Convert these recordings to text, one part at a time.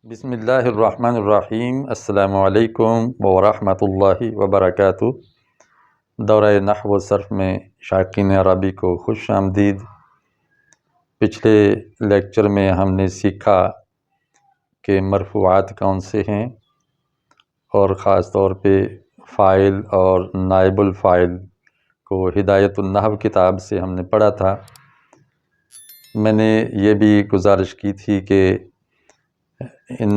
بسم اللہ الرحمن الرحیم۔ السلام علیکم ورحمۃ اللہ وبرکاتہ۔ دورہ نحو و صرف میں شائقین عربی کو خوش آمدید۔ پچھلے لیکچر میں ہم نے سیکھا کہ مرفوعات کون سے ہیں، اور خاص طور پہ فاعل اور نائب الفاعل کو ہدایت النحو کتاب سے ہم نے پڑھا تھا۔ میں نے یہ بھی گزارش کی تھی کہ ان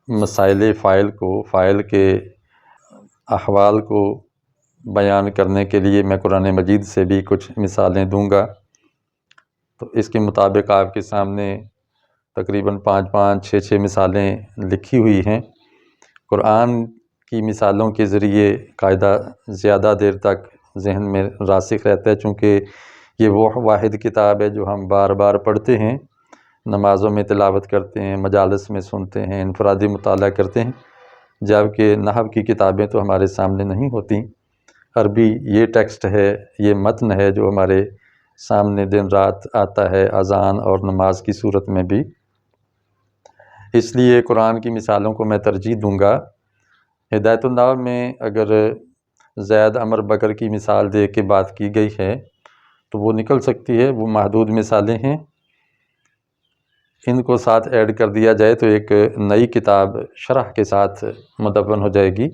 مسائل فاعل کے احوال کو بیان کرنے کے لیے میں قرآن مجید سے بھی کچھ مثالیں دوں گا۔ تو اس کے مطابق آپ کے سامنے تقریباً 5-6 مثالیں لکھی ہوئی ہیں۔ قرآن کی مثالوں کے ذریعے قاعدہ زیادہ دیر تک ذہن میں راسخ رہتا ہے، چونکہ یہ وہ واحد کتاب ہے جو ہم بار بار پڑھتے ہیں، نمازوں میں تلاوت کرتے ہیں، مجالس میں سنتے ہیں، انفرادی مطالعہ کرتے ہیں، جبکہ نحو کی کتابیں تو ہمارے سامنے نہیں ہوتی۔ عربی یہ ٹیکسٹ ہے، یہ متن ہے جو ہمارے سامنے دن رات آتا ہے، اذان اور نماز کی صورت میں بھی۔ اس لیے قرآن کی مثالوں کو میں ترجیح دوں گا۔ ہدایت النحو میں اگر زید عمر بکر کی مثال دے کے بات کی گئی ہے تو وہ نکل سکتی ہے، وہ محدود مثالیں ہیں۔ ان کو ساتھ ایڈ کر دیا جائے تو ایک نئی کتاب شرح کے ساتھ مدون ہو جائے گی،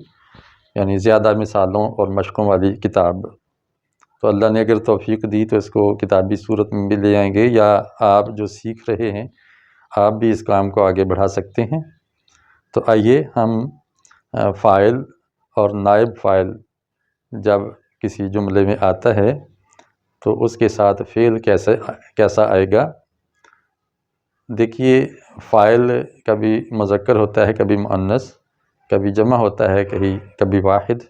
یعنی زیادہ مثالوں اور مشقوں والی کتاب۔ تو اللہ نے اگر توفیق دی تو اس کو کتابی صورت میں بھی لے آئیں گے، یا آپ جو سیکھ رہے ہیں آپ بھی اس کام کو آگے بڑھا سکتے ہیں۔ تو آئیے ہم فاعل اور نائب فاعل جب کسی جملے میں آتا ہے تو اس کے ساتھ فعل کیسا آئے گا۔ دیکھیے، فاعل کبھی مذکر ہوتا ہے، کبھی مؤنث، کبھی جمع ہوتا ہے، کبھی واحد،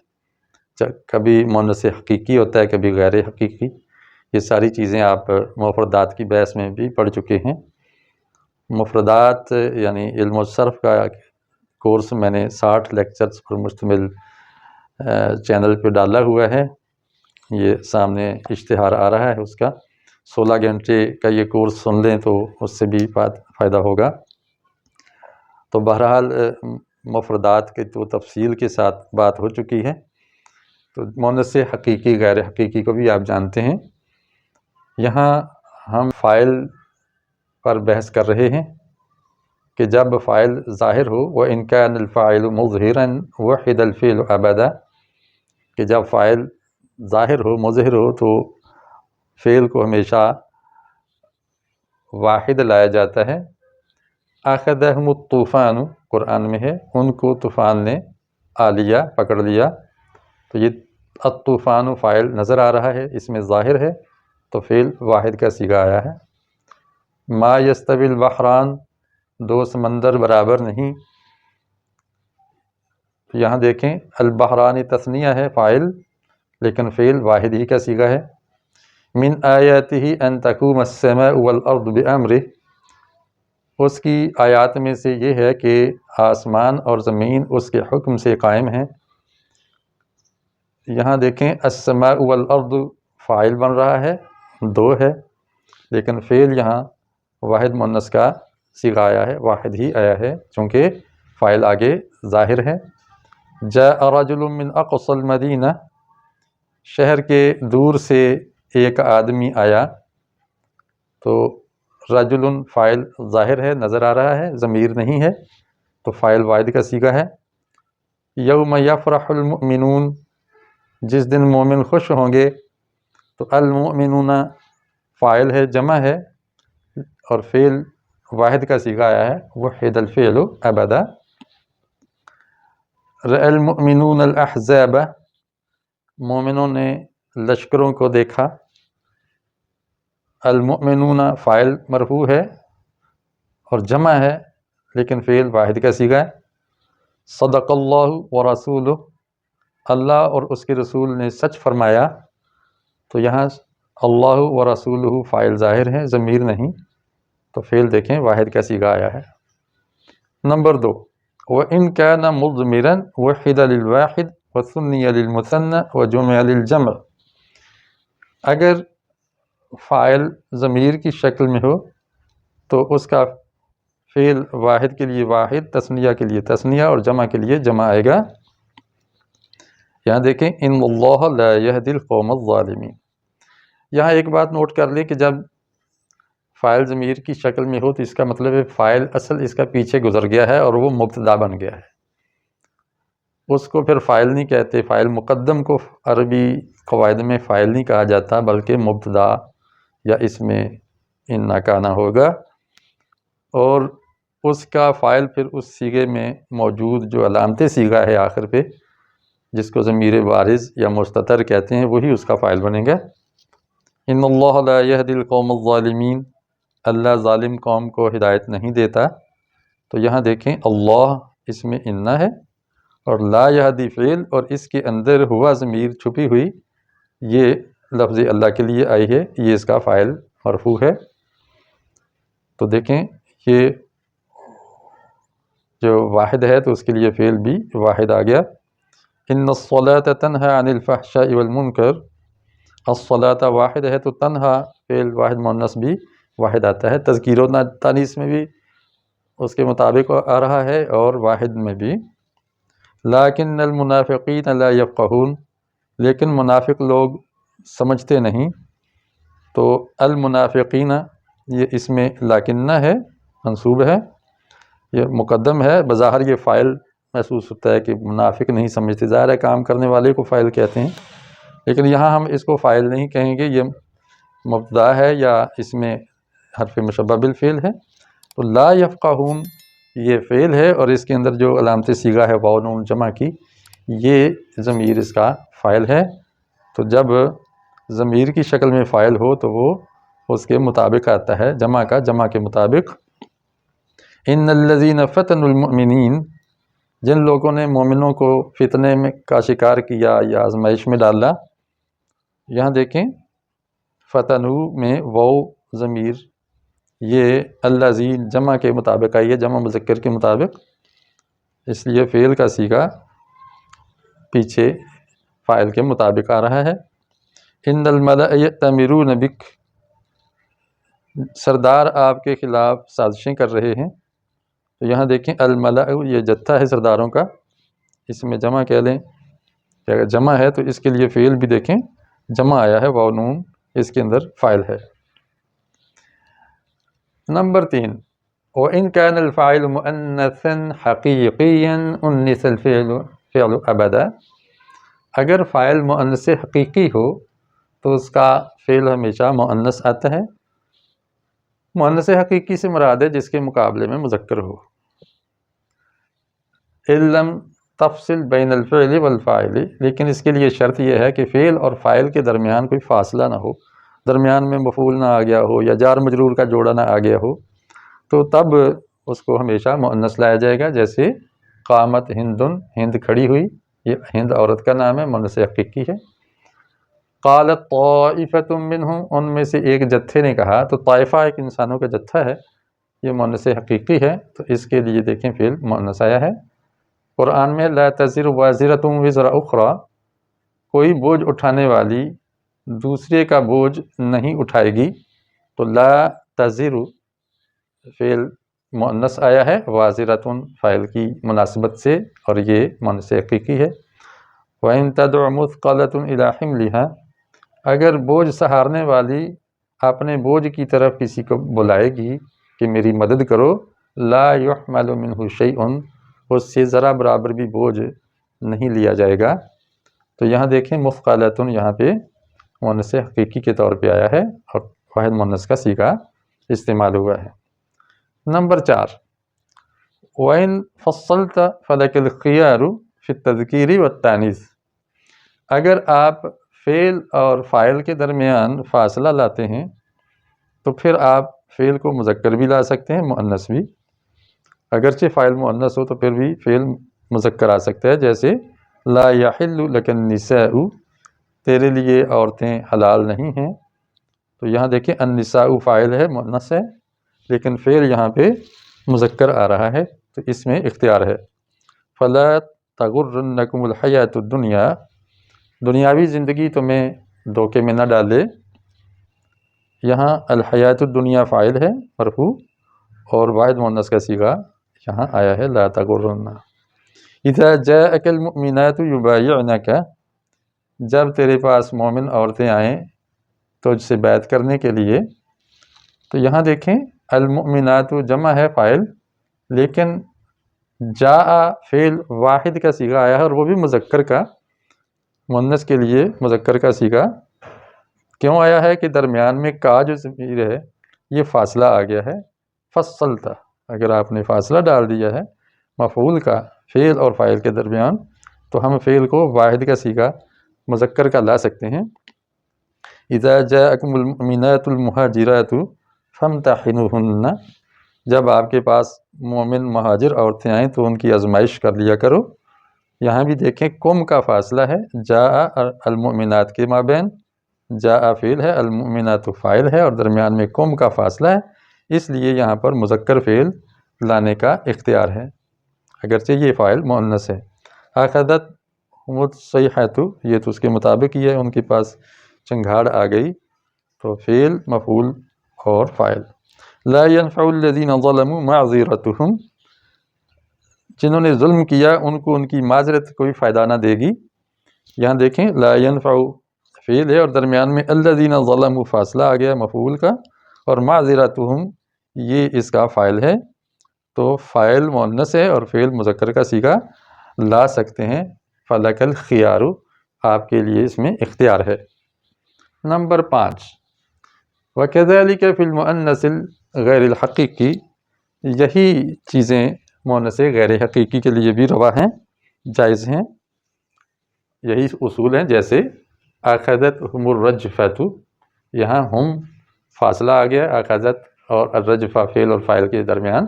کبھی مؤنث حقیقی ہوتا ہے، کبھی غیر حقیقی۔ یہ ساری چیزیں آپ مفردات کی بحث میں بھی پڑھ چکے ہیں۔ مفردات یعنی علم الصرف کا کورس میں نے 60 لیکچرز پر مشتمل چینل پہ ڈالا ہوا ہے۔ یہ سامنے اشتہار آ رہا ہے اس کا۔ 16 گھنٹے کا یہ کورس سن لیں تو اس سے بھی فائدہ ہوگا۔ تو بہرحال مفردات کے تو تفصیل کے ساتھ بات ہو چکی ہے۔ تو مؤنث حقیقی غیر حقیقی کو بھی آپ جانتے ہیں۔ یہاں ہم فاعل پر بحث کر رہے ہیں کہ جب فاعل ظاہر ہو، وَإِنْ كَانَ الْفَاعِلُ مُظْهِرًا وُحِدَ الْفِعْلُ أَبَدًا، کہ جب فاعل ظاہر ہو، مظہر ہو، تو فعل کو ہمیشہ واحد لایا جاتا ہے۔ أَخَذَهُمُ الطُّوفَانُ قرآن میں ہے، ان کو طوفان نے آ لیا، پکڑ لیا۔ تو یہ الطوفان فاعل نظر آ رہا ہے، اس میں ظاہر ہے، تو فعل واحد کا صیغہ آیا ہے۔ ما یستوی البحران، دو سمندر برابر نہیں۔ یہاں دیکھیں، البحران تثنیہ ہے فاعل، لیکن فعل واحد ہی کا صیغہ ہے۔ من آیاتہ ان تقوم السماء والارض بامرہ، اس کی آیات میں سے یہ ہے کہ آسمان اور زمین اس کے حکم سے قائم ہیں۔ یہاں دیکھیں، السماء والارض فاعل بن رہا ہے، دو ہے، لیکن فعل یہاں واحد مؤنث کا صیغہ آیا ہے، واحد ہی آیا ہے، چونکہ فاعل آگے ظاہر ہے۔ جاء رجل من اقصى المدینہ، شہر کے دور سے ایک آدمی آیا۔ تو رجل فاعل ظاہر ہے، نظر آ رہا ہے، ضمیر نہیں ہے، تو فاعل واحد کا صیغہ ہے۔ یوم یفرح المؤمنون، جس دن مومن خوش ہوں گے، تو المؤمنون فاعل ہے، جمع ہے، اور فعل واحد کا صیغہ آیا ہے، وحد الفعل ابدا۔ رأى المؤمنون الاحزاب، مومنوں نے لشکروں کو دیکھا۔ المؤمنون فاعل مرفوع ہے اور جمع ہے، لیکن فعل واحد کا صیغہ ہے۔ صدق اللہ ورسولہ، اللہ اور اس کے رسول نے سچ فرمایا۔ تو یہاں اللہ ورسولہ فاعل ظاہر ہے، ضمیر نہیں، تو فعل دیکھیں واحد کا صیغہ آیا ہے۔ نمبر 2، وَإِنْ كَانَ مُضْمِرًا وُحِدَ لِلْوَاحِدِ وَثُنِّيَ لِلْمُثَنَّى وَجُمِعَ لِلْجَمْعِ، اگر فاعل ضمیر کی شکل میں ہو تو اس کا فعل واحد کے لیے واحد، تثنیہ کے لیے تثنیہ اور جمع کے لیے جمع آئے گا۔ یہاں دیکھیں ان اللہ لا یہدی القوم الظالمین۔ یہاں ایک بات نوٹ کر لیں کہ جب فاعل ضمیر کی شکل میں ہو تو اس کا مطلب ہے فاعل اصل اس کا پیچھے گزر گیا ہے اور وہ مبتدا بن گیا ہے، اس کو پھر فاعل نہیں کہتے۔ فاعل مقدم کو عربی قواعد میں فاعل نہیں کہا جاتا بلکہ مبتدا یا اس میں ان کانا ہوگا، اور اس کا فاعل پھر اس صیغے میں موجود جو علامت صیغہ ہے آخر پہ، جس کو ضمیر بارز یا مستتر کہتے ہیں، وہی اس کا فاعل بنے گا۔ ان اللہ لا یہدی القوم الظالمین، اللہ ظالم قوم کو ہدایت نہیں دیتا۔ تو یہاں دیکھیں اللہ اس میں ان ہے اور لا یہدی فعل اور اس کے اندر ہوا ضمیر چھپی ہوئی، یہ لفظ اللہ کے لیے آئی ہے، یہ اس کا فاعل مرفوع ہے۔ تو دیکھیں یہ جو واحد ہے تو اس کے لیے فعل بھی واحد آ گیا۔ ان الصلاۃ تنہی عن الفحشاء والمنکر، الصلاۃ واحد ہے تو تنہا فعل واحد مؤنث بھی واحد آتا ہے، تذکیر و تانیث میں بھی اس کے مطابق آ رہا ہے اور واحد میں بھی۔ لیکن المنافقین لا یفقہون، لیکن منافق لوگ سمجھتے نہیں۔ تو المنافقین یہ اس میں لاکنہ ہے، منصوب ہے، یہ مقدم ہے، بظاہر یہ فاعل محسوس ہوتا ہے کہ منافق نہیں سمجھتے، ظاہر ہے کام کرنے والے کو فاعل کہتے ہیں، لیکن یہاں ہم اس کو فاعل نہیں کہیں گے، یہ مبتدا ہے یا اس میں حرف مشبہ بالفعل ہے۔ تو لا یفقہون یہ فعل ہے اور اس کے اندر جو علامت صیغہ ہے واو نون جمع کی، یہ ضمیر اس کا فاعل ہے۔ تو جب ضمیر کی شکل میں فاعل ہو تو وہ اس کے مطابق آتا ہے، جمع کا جمع کے مطابق۔ ان الذین فتنوا المؤمنین، جن لوگوں نے مومنوں کو فتنے میں کا شکار کیا یا آزمائش میں ڈالا۔ یہاں دیکھیں فتنو میں واو ضمیر یہ الذین جمع کے مطابق آئی ہے، جمع مذکر کے مطابق، اس لیے فعل کا صیغہ پیچھے فاعل کے مطابق آ رہا ہے۔ ان الملأ یأتمرون بک، سردار آپ کے خلاف سازشیں کر رہے ہیں۔ تو یہاں دیکھیں الملأ یہ جتھا ہے سرداروں کا، اس میں جمع کہہ لیں کہ اگر جمع ہے تو اس کے لیے فعل بھی دیکھیں جمع آیا ہے، واو نون اس کے اندر فاعل ہے۔ نمبر 3، وَإِنْ كَانَ الْفَاعِلُ مُؤَنَّثًا حَقِيقِيًّا أُنِّثَ الْفِعْلُ أَبَدًا، اگر فاعل مؤنث حقیقی ہو تو اس کا فعل ہمیشہ مؤنث آتا ہے۔ مؤنث حقیقی سے مراد ہے جس کے مقابلے میں مذکر ہو۔ إِن لَمْ تفصل بین الفعل والفاعل، لیکن اس کے لیے شرط یہ ہے کہ فعل اور فاعل کے درمیان کوئی فاصلہ نہ ہو، درمیان میں مفعول نہ آ گیا ہو یا جار مجرور کا جوڑا نہ آ گیا ہو، تو تب اس کو ہمیشہ مؤنث لایا جائے گا۔ جیسے قامت ہندن، ہند کھڑی ہوئی، یہ ہند عورت کا نام ہے، مؤنث حقیقی ہے۔ قالت طائفۃ منہم، ان میں سے ایک جتھے نے کہا، تو طائفہ ایک انسانوں کا جتھا ہے، یہ مؤنث حقیقی ہے، تو اس کے لیے دیکھیں فعل مؤنث آیا ہے۔ قرآن میں لا تزر وازرۃ وزر اخری، کوئی بوجھ اٹھانے والی دوسرے کا بوجھ نہیں اٹھائے گی، تو لا تزر فعل مؤنث آیا ہے، وازرۃ فاعل کی مناسبت سے، اور یہ مؤنث حقیقی ہے۔ وَإِن تَدْعُ مُثْقَلَةٌ إِلَىٰ حِمْلِهَا، اگر بوجھ سہارنے والی اپنے بوجھ کی طرف کسی کو بلائے گی کہ میری مدد کرو، لا يُحْمَلُ مِنْهُ شَيْءٌ، اس سے ذرا برابر بھی بوجھ نہیں لیا جائے گا۔ تو یہاں دیکھیں مثقلۃ یہاں پہ مؤنث حقیقی کے طور پہ آیا ہے اور واحد مؤنث کا صیغہ استعمال ہوا ہے۔ نمبر 4، وَإِن فَصَّلْتَ فَلَكَ الْخِيَارُ فِي التَّذْكِيرِ وَالتَّأْنِيثِ، اگر آپ فعل اور فاعل کے درمیان فاصلہ لاتے ہیں تو پھر آپ فعل کو مذکر بھی لا سکتے ہیں، مؤنث بھی، اگرچہ فاعل مؤنث ہو تو پھر بھی فعل مذکر آ سکتا ہے۔ جیسے لا یحل لک النساء، تیرے لیے عورتیں حلال نہیں ہیں، تو یہاں دیکھیں النساء فاعل ہے، مؤنث ہے، لیکن فعل یہاں پہ مذکر آ رہا ہے، تو اس میں اختیار ہے۔ فلا تغرنکم الحیاۃ الدنیا، دنیاوی زندگی تمہیں دھوکے میں نہ ڈالے۔ یہاں الحیاۃ الدنیا فاعل ہے مرفوع، اور واحد مؤنث کا صیغہ یہاں آیا ہے لا تغرن۔ اذا جاءك المؤمنات يبايعنك، جب تیرے پاس مومن عورتیں آئیں تجھ سے بیعت کرنے کے لیے، تو یہاں دیکھیں المؤمنات جمع ہے فاعل، لیکن جاء فعل واحد کا صیغہ آیا ہے، اور وہ بھی مذکر کا، مؤنث کے لیے مذکر کا صیغہ کیوں آیا ہے کہ درمیان میں کا جو ضمیر ہے یہ فاصلہ آ گیا ہے، فصلتا، اگر آپ نے فاصلہ ڈال دیا ہے مفعول کا فعل اور فاعل کے درمیان تو ہم فعل کو واحد کا صیغہ مذکر کا لا سکتے ہیں۔ اذا جاءکم المؤمنات المہاجرات فامتحنوہن، جب آپ کے پاس مومن مہاجر عورتیں آئیں تو ان کی آزمائش کر لیا کرو۔ یہاں بھی دیکھیں کم کا فاصلہ ہے، جاء المؤمنات کے مابین، جاء فعل ہے، المؤمنات فاعل ہے، اور درمیان میں کم کا فاصلہ ہے، اس لیے یہاں پر مذکر فعل لانے کا اختیار ہے، اگرچہ یہ فاعل مؤنث ہے۔ اخذت الصیحۃ، یہ تو اس کے مطابق ہی ہے، ان کے پاس چنگھاڑ آ گئی، تو فعل مفعول اور فاعل۔ لا ينفع الذین ظلموا معذرتهم، جنہوں نے ظلم کیا ان کو ان کی معذرت کوئی فائدہ نہ دے گی۔ یہاں دیکھیں لا ينفع فعل ہے اور درمیان میں الذین ظلموا فاصلہ آ گیا مفعول کا، اور معذرتهم یہ اس کا فاعل ہے، تو فاعل مؤنث ہے اور فعل مذکر کا صیغہ لا سکتے ہیں۔ فلک الخیار، آپ کے لیے اس میں اختیار ہے۔ نمبر 5، وَكَذَلِكَ فِي الْمُؤَنَّثِ غیر الحقیقی، یہی چیزیں مؤنث غیر حقیقی کے لیے بھی روا ہیں، جائز ہیں، یہی اصول ہیں، جیسے اخذتہم الرجفۃ، یہاں ہم فاصلہ آ گیا اخذت اور الرجفہ فعل اور فاعل کے درمیان،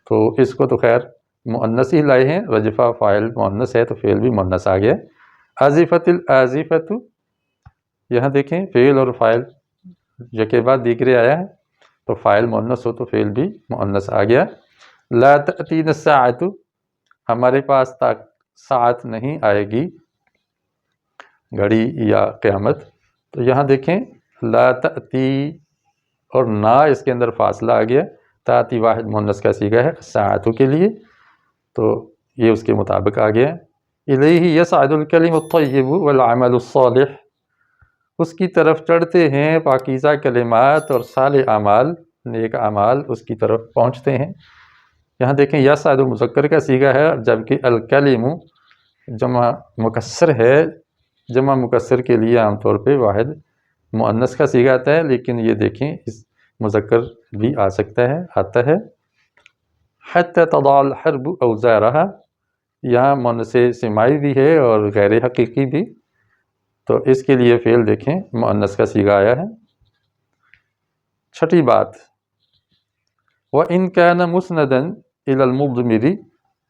تو اس کو تو خیر مؤنث ہی لائے ہیں، رجفہ فاعل مؤنث ہے تو فعل بھی مؤنث آ گیا۔ آزفت الآزفۃ، یہاں دیکھیں فعل اور فاعل یکے بعد دیگرے آیا ہے، تو فاعل مؤنث ہو تو فعل بھی مؤنث آ گیا۔ لا تأتین الساعۃ، ہمارے پاس تک ساعت نہیں آئے گی، گھڑی یا قیامت، تو یہاں دیکھیں لا تأتی اور نا اس کے اندر فاصلہ آ گیا، تأتی واحد مؤنث کا صیغہ ہے ساعتوں کے لیے، تو یہ اس کے مطابق آ گیا۔ الیہ یصعد الکلم الطیب والعمل الصالح، اس کی طرف چڑھتے ہیں پاکیزہ کلمات اور صالح اعمال، نیک اعمال اس کی طرف پہنچتے ہیں۔ یہاں دیکھیں یصعد مذکر کا صیغہ ہے، جبکہ الکلم جمع مکسر ہے، جمع مکسر کے لیے عام طور پہ واحد مؤنث کا صیغہ آتا ہے، لیکن یہ دیکھیں اس مذکر بھی آ سکتا ہے، آتا ہے۔ حتی تضع الحرب اوزارہا، یہاں مؤنث سماعی بھی ہے اور غیر حقیقی بھی، تو اس کے لیے فعل دیکھیں مؤنث کا صیغہ آیا ہے۔ چھٹی بات، وَإِن كَانَ مُسْنَدًا إِلَى الْمُضْمِرِ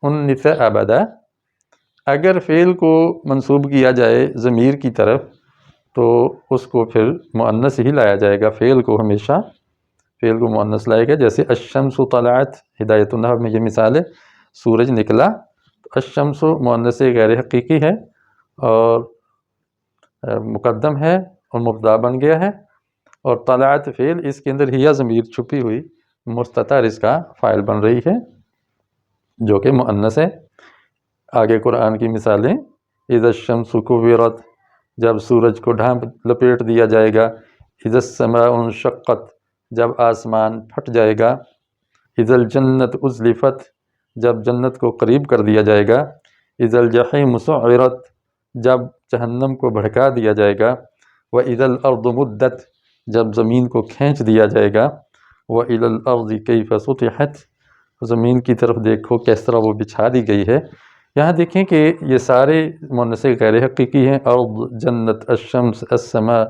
أُنِّثَ أَبَدًا، اگر فعل کو منسوب کیا جائے ضمیر کی طرف تو اس کو پھر مؤنث ہی لایا جائے گا، فعل کو ہمیشہ فعل کو مؤنث لائے گا، جیسے الشمس طلعت، ہدایت النحو میں یہ مثال ہے، سورج نکلا، الشمس مؤنث غیر حقیقی ہے اور مقدم ہے اور مبتدا بن گیا ہے، اور طلعت فعل اس کے اندر ہیا ضمیر چھپی ہوئی مستتر اس کا فاعل بن رہی ہے جو کہ مؤنث ہے۔ آگے قرآن کی مثالیں، اذا الشمس کورت، جب سورج کو ڈھانپ لپیٹ دیا جائے گا، اذا السماء انشقت، جب آسمان پھٹ جائے گا، اذا الجنت ازلفت، جب جنت کو قریب کر دیا جائے گا، اذا الجحیم سعرت، جب جہنم کو بھڑکا دیا جائے گا، وَإِذَا الْأَرْضُ مُدَّتْ، جب زمین کو کھینچ دیا جائے گا، وَإِلَى الْأَرْضِ كَيْفَ سُطِحَتْ، زمین کی طرف دیکھو کس طرح وہ بچھا دی گئی ہے۔ یہاں دیکھیں کہ یہ سارے مؤنث غیر حقیقی ہیں، ارض، جنت، الشمس، السماء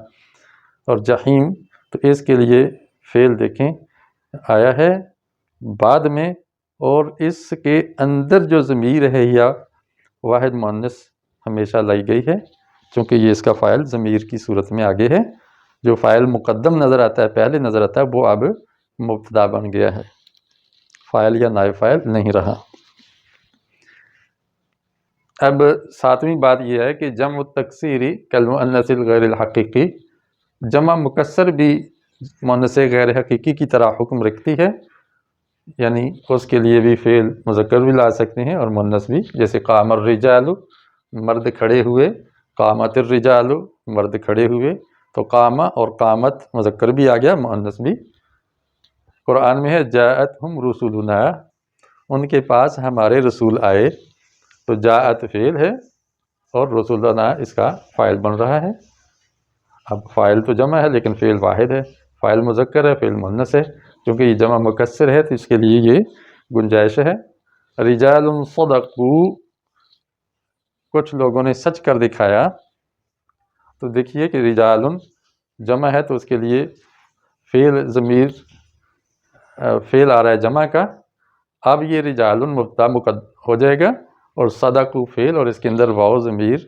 اور جحیم، تو اس کے لیے فعل دیکھیں آیا ہے بعد میں، اور اس کے اندر جو ضمیر ہے یا واحد مؤنث ہمیشہ لائی گئی ہے، چونکہ یہ اس کا فاعل ضمیر کی صورت میں آگے ہے، جو فاعل مقدم نظر آتا ہے، پہلے نظر آتا ہے، وہ اب مبتدا بن گیا ہے، فاعل یا نائب فاعل نہیں رہا۔ اب 7ویں بات یہ ہے کہ جمع التکسیری کالمؤنث الغیر الحقیقی، جمع مکسر بھی مؤنث غیر حقیقی کی طرح حکم رکھتی ہے، یعنی اس کے لیے بھی فعل مذکر بھی لا سکتے ہیں اور مؤنث بھی، جیسے قام الرجال مرد کھڑے ہوئے، قامت الرجال مرد کھڑے ہوئے، تو قامہ اور قامت مذکر بھی آ گیا، مؤنث بھی۔ قرآن میں ہے جاءتہم رسولنا، ان کے پاس ہمارے رسول آئے، تو جاءت فعل ہے اور رسولنا اس کا فاعل بن رہا ہے۔ اب فاعل تو جمع ہے لیکن فعل واحد ہے، فاعل مذکر ہے، فعل مؤنث ہے، کیونکہ یہ جمع مکسر ہے تو اس کے لیے یہ گنجائش ہے۔ رجال صدقوا، کچھ لوگوں نے سچ کر دکھایا، تو دیکھیے کہ رجال جمع ہے تو اس کے لیے فعل ضمیر فعل آ رہا ہے جمع کا۔ اب یہ رجال مبتدا ہو جائے گا اور صدقوا فعل، اور اس کے اندر واو ضمیر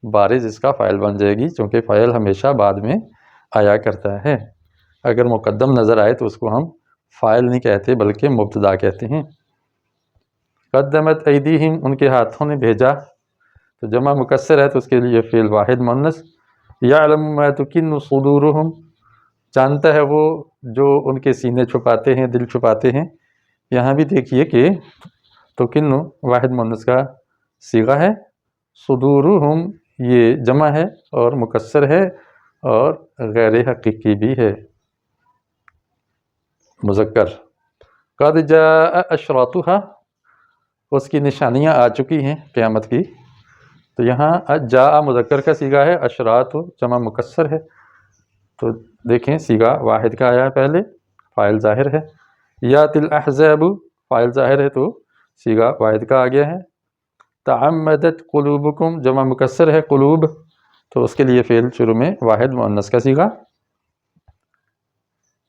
بارز اس کا فاعل بن جائے گی، چونکہ فاعل ہمیشہ بعد میں آیا کرتا ہے۔ اگر مقدم نظر آئے تو اس کو ہم فاعل نہیں کہتے بلکہ مبتدا کہتے ہیں۔ قدمت ایدیہم، ان کے ہاتھوں نے بھیجا، تو جمع مکسر ہے تو اس کے لیے فعل واحد مؤنث۔ یعلم ما تکن صدورہم، جانتا ہے وہ جو ان کے سینے چھپاتے ہیں، دل چھپاتے ہیں۔ یہاں بھی دیکھیے کہ تکن واحد مؤنث کا صیغہ ہے، صدورہم یہ جمع ہے اور مکسر ہے اور غیر حقیقی بھی ہے، مذکر۔ قد جاء اشراطھا، اس کی نشانیاں آ چکی ہیں قیامت کی، تو یہاں جاء مذکر کا صیغہ ہے، اشراط جمع مکسر ہے، تو دیکھیں صیغہ واحد کا آیا ہے پہلے، فاعل ظاہر ہے۔ یات الاحزاب، فاعل ظاہر ہے تو صیغہ واحد کا آ گیا ہے۔ تعمدت قلوبکم، جمع مکسر ہے قلوب، تو اس کے لیے فعل شروع میں واحد مؤنث کا صیغہ۔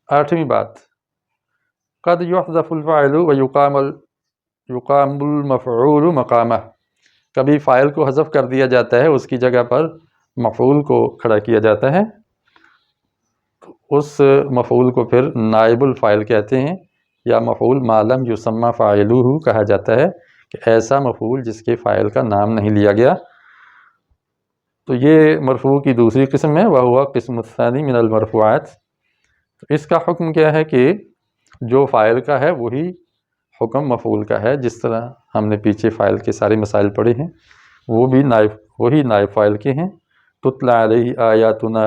آٹھویں بات، قد یحذف الفاعل ویقام المفعول مقامہ، کبھی فاعل کو حذف کر دیا جاتا ہے، اس کی جگہ پر مفعول کو کھڑا کیا جاتا ہے، اس مفعول کو پھر نائب الفاعل کہتے ہیں، یا مفعول ما لم یسمى فاعلہ کہا جاتا ہے، کہ ایسا مفعول جس کے فاعل کا نام نہیں لیا گیا۔ تو یہ مرفوع کی دوسری قسم ہے، وہو قسم الثانی من المرفوعات۔ تو اس کا حکم کیا ہے کہ جو فاعل کا ہے وہی حکم مفعول کا ہے، جس طرح ہم نے پیچھے فاعل کے سارے مسائل پڑھے ہیں، وہ بھی وہی نائب فاعل کے ہیں۔ تتلی علیہ آیاتنا،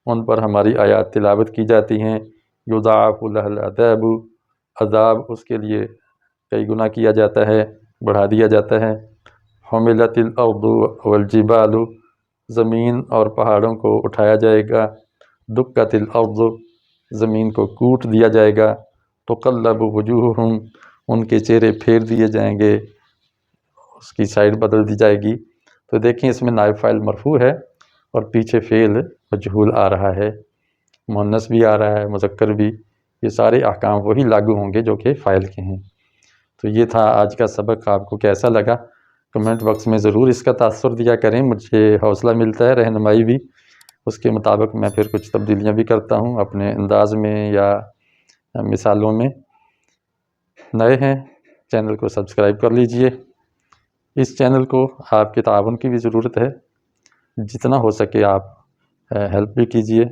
ان پر ہماری آیات تلاوت کی جاتی ہیں۔ یضاعف لہ العذاب، عذاب اس کے لیے کئی گنا کیا جاتا ہے، بڑھا دیا جاتا ہے۔ حملت الارض والجبال، زمین اور پہاڑوں کو اٹھایا جائے گا۔ دکت الارض، زمین کو کوٹ دیا جائے گا۔ تقلب وجوہہم، ان کے چہرے پھیر دیے جائیں گے، اس کی سائڈ بدل دی جائے گی۔ تو دیکھیں اس میں نائب فاعل مرفوع ہے اور پیچھے فعل مجہول آ رہا ہے، مؤنث بھی آ رہا ہے، مذکر بھی، یہ سارے احکام وہی لاگو ہوں گے جو کہ فاعل کے ہیں۔ تو یہ تھا آج کا سبق، آپ کو کیسا لگا کمنٹ باکس میں ضرور اس کا تاثر دیا کریں، مجھے حوصلہ ملتا ہے، رہنمائی بھی، اس کے مطابق میں پھر کچھ تبدیلیاں بھی کرتا ہوں اپنے انداز میں یا مثالوں میں۔ نئے ہیں چینل کو سبسکرائب کر لیجئے، اس چینل کو آپ کے تعاون کی بھی ضرورت ہے، جتنا ہو سکے آپ ہیلپ بھی کیجئے۔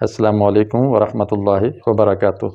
السلام علیکم ورحمۃ اللہ وبرکاتہ۔